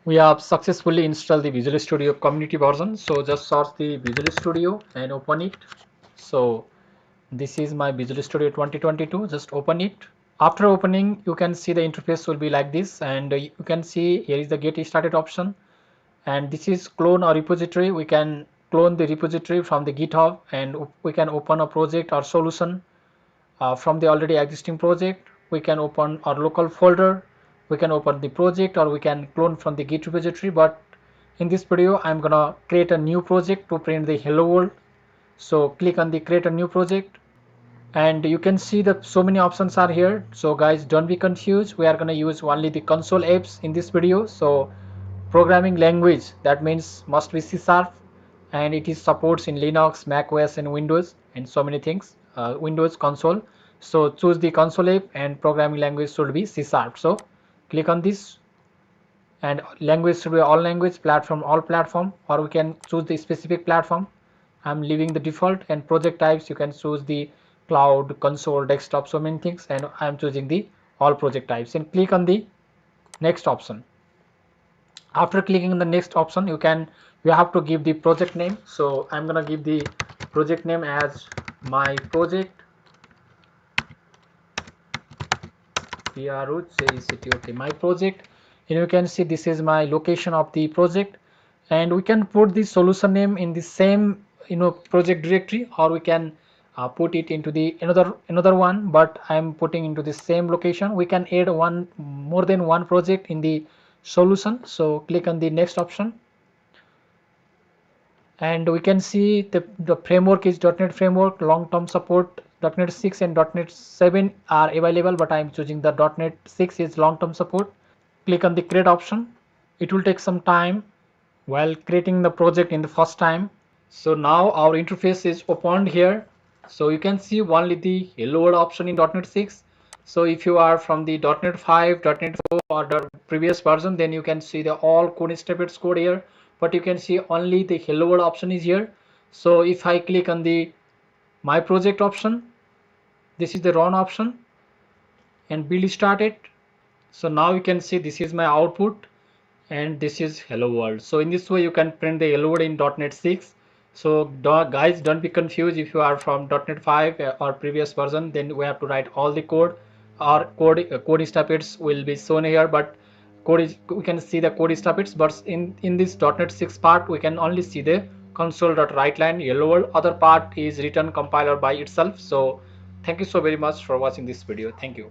We have successfully installed the Visual Studio community version. So just search the Visual Studio and open it. So this is my Visual Studio 2022. Just open it. After opening, you can see the interface will be like this, and you can see here is the get started option, and this is clone a repository. We can clone the repository from the GitHub, and we can open a project or solution from the already existing project. We can open our local folder, we can open the project, or we can clone from the Git repository. But in this video I'm gonna create a new project to print the hello world. So click on the create a new project, and you can see that so many options are here. So guys, don't be confused, we are going to use only the console apps in this video. So programming language, that means must be C#, and it is supports in Linux, Mac OS and Windows and so many things. Windows console, so choose the console app, and programming language should be C#. So click on this, and language should be all language, platform all platform, or we can choose the specific platform. I'm leaving the default. And project types, you can choose the cloud, console, desktop, so many things, and I'm choosing the all project types, and click on the next option. After clicking on the next option, you have to give the project name. So I'm gonna give the project name as my project, PROJECT. Okay, my project. And you can see this is my location of the project, and we can put the solution name in the same project directory, or we can put it into the another one, but I'm putting into the same location. We can add more than one project in the solution. So click on the next option, and we can see the framework is .NET framework, long-term support. .NET 6 and .NET 7 are available, but I am choosing the .NET 6 is long-term support. Click on the create option. It will take some time while creating the project in the first time. So now our interface is opened here. So you can see only the hello world option in .NET 6. So if you are from the .NET 5, .NET 4 or the previous version, then you can see the all code snippets code here, but you can see only the hello world option is here. So if I click on the my project option, this is the run option, and build started. So now you can see this is my output, and this is hello world. So in this way you can print the hello world in .NET 6. So guys, don't be confused. If you are from .NET 5 or previous version, then we have to write all the code. Our code snippets will be shown here, but we can see the code snippets, but in this .NET 6 part we can only see the console.writeline hello world. Other part is written compiler by itself. So thank you so very much for watching this video. Thank you.